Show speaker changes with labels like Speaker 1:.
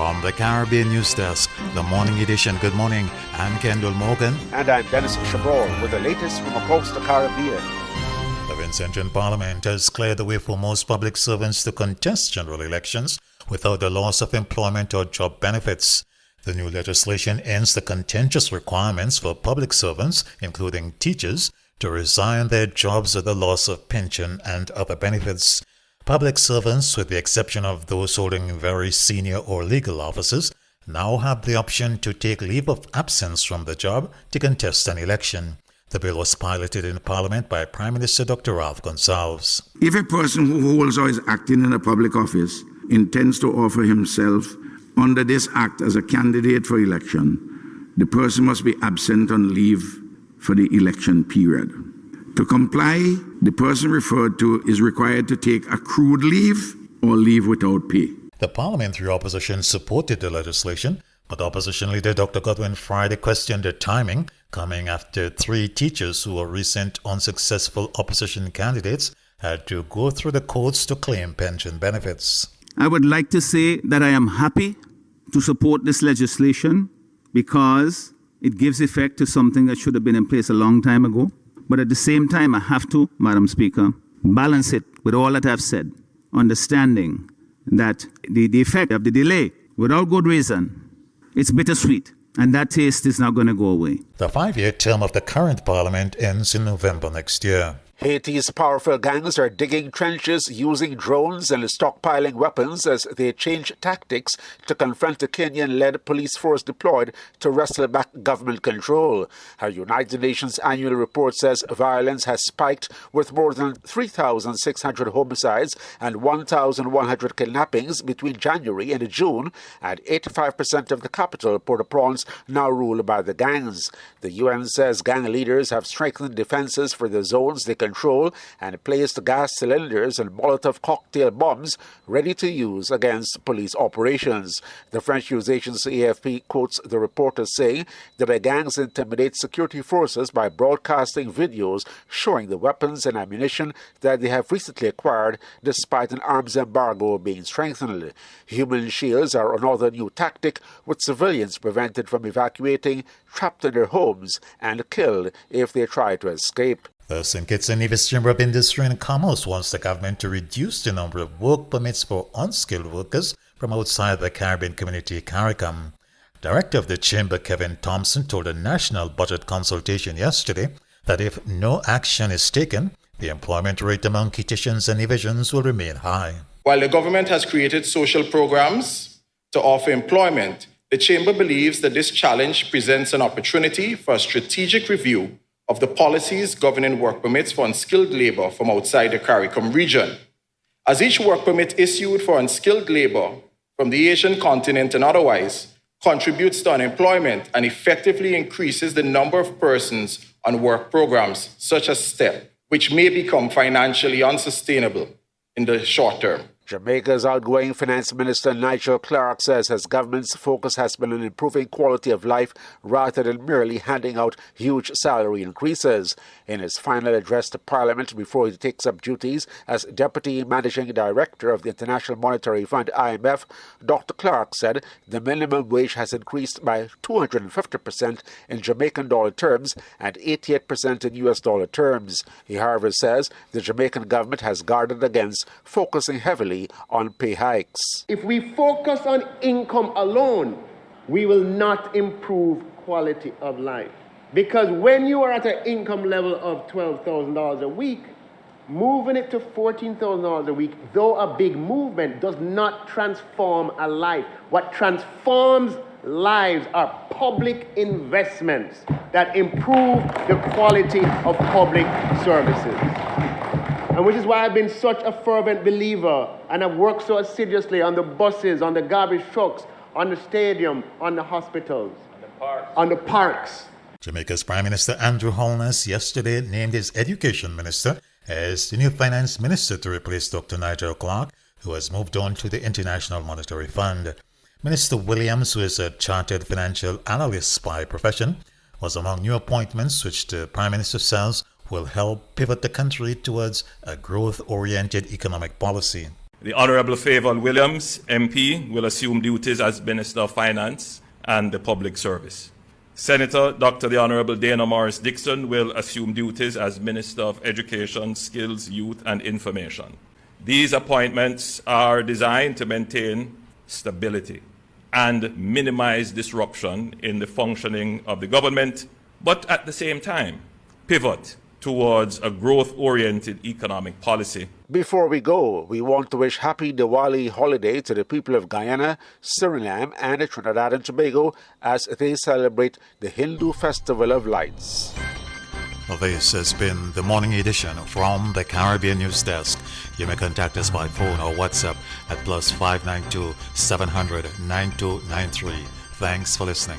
Speaker 1: From the Caribbean News Desk, the Morning Edition. Good morning. I'm Kendol Morgan.
Speaker 2: And I'm Denis Chabrol with the latest from across the Caribbean.
Speaker 1: The Vincentian Parliament has cleared the way for most public servants to contest general elections without the loss of employment or job benefits. The new legislation ends the contentious requirements for public servants, including teachers, to resign their jobs with the loss of pension and other benefits. Public servants, with the exception of those holding very senior or legal offices, now have the option to take leave of absence from the job to contest an election. The bill was piloted in Parliament by Prime Minister Dr. Ralph Gonsalves.
Speaker 3: If a person who holds or is acting in a public office intends to offer himself under this Act as a candidate for election, the person must be absent on leave for the election period. To comply, the person referred to is required to take accrued leave or leave without pay.
Speaker 1: The parliamentary opposition supported the legislation, but opposition leader Dr. Godwin Friday questioned the timing, coming after 3 teachers who were recent unsuccessful opposition candidates had to go through the courts to claim pension benefits.
Speaker 4: I would like to say that I am happy to support this legislation because it gives effect to something that should have been in place a long time ago. But at the same time, I have to, Madam Speaker, balance it with all that I've said, understanding that the effect of the delay, without good reason, it's bittersweet, and that taste is not going to go away.
Speaker 1: The 5-year term of the current parliament ends in November next year.
Speaker 2: Haiti's powerful gangs are digging trenches using drones and stockpiling weapons as they change tactics to confront the Kenyan-led police force deployed to wrestle back government control. A United Nations annual report says violence has spiked with more than 3,600 homicides and 1,100 kidnappings between January and June, and 85% of the capital, Port-au-Prince, now ruled by the gangs. The UN says gang leaders have strengthened defenses for the zones they control and placed gas cylinders and Molotov cocktail bombs ready to use against police operations. The French news agency AFP quotes the report as saying that the gangs intimidate security forces by broadcasting videos showing the weapons and ammunition that they have recently acquired despite an arms embargo being strengthened. Human shields are another new tactic, with civilians prevented from evacuating, trapped in their homes, and killed if they try to escape.
Speaker 1: The St. Kitts and Nevis Chamber of Industry and Commerce wants the government to reduce the number of work permits for unskilled workers from outside the Caribbean community, CARICOM. Director of the Chamber, Kevin Thompson, told a national budget consultation yesterday that if no action is taken, the employment rate among Kittitians and Nevisians will remain high.
Speaker 5: While the government has created social programs to offer employment, the Chamber believes that this challenge presents an opportunity for a strategic review of the policies governing work permits for unskilled labor from outside the CARICOM region. As each work permit issued for unskilled labor from the Asian continent and otherwise contributes to unemployment and effectively increases the number of persons on work programs such as STEP, which may become financially unsustainable in the short term.
Speaker 2: Jamaica's outgoing Finance Minister Nigel Clarke says his government's focus has been on improving quality of life rather than merely handing out huge salary increases. In his final address to Parliament before he takes up duties as Deputy Managing Director of the International Monetary Fund (IMF), Dr. Clarke said the minimum wage has increased by 250% in Jamaican dollar terms and 88% in US dollar terms. He, however, says the Jamaican government has guarded against focusing heavily on pay hikes.
Speaker 6: If we focus on income alone, we will not improve quality of life. Because when you are at an income level of $12,000 a week, moving it to $14,000 a week, though a big movement, does not transform a life. What transforms lives are public investments that improve the quality of public services. And which is why I've been such a fervent believer and I've worked so assiduously on the buses, on the garbage trucks, on the stadium, on the hospitals, on the parks.
Speaker 1: Jamaica's Prime Minister Andrew Holness yesterday named his Education Minister as the new Finance Minister to replace Dr. Nigel Clarke, who has moved on to the International Monetary Fund. Minister Williams, who is a chartered financial analyst by profession, was among new appointments which the Prime Minister says will help pivot the country towards a growth-oriented economic policy.
Speaker 7: The Honourable Favour Williams, MP, will assume duties as Minister of Finance and the Public Service. Senator Dr. the Honourable Dana Morris Dixon will assume duties as Minister of Education, Skills, Youth and Information. These appointments are designed to maintain stability and minimize disruption in the functioning of the government, but at the same time, pivot towards a growth-oriented economic policy.
Speaker 2: Before we go, we want to wish happy Diwali holiday to the people of Guyana, Suriname and Trinidad and Tobago as they celebrate the Hindu Festival of Lights.
Speaker 1: This has been the morning edition from the Caribbean News Desk. You may contact us by phone or WhatsApp at +592 700 9293. Thanks for listening.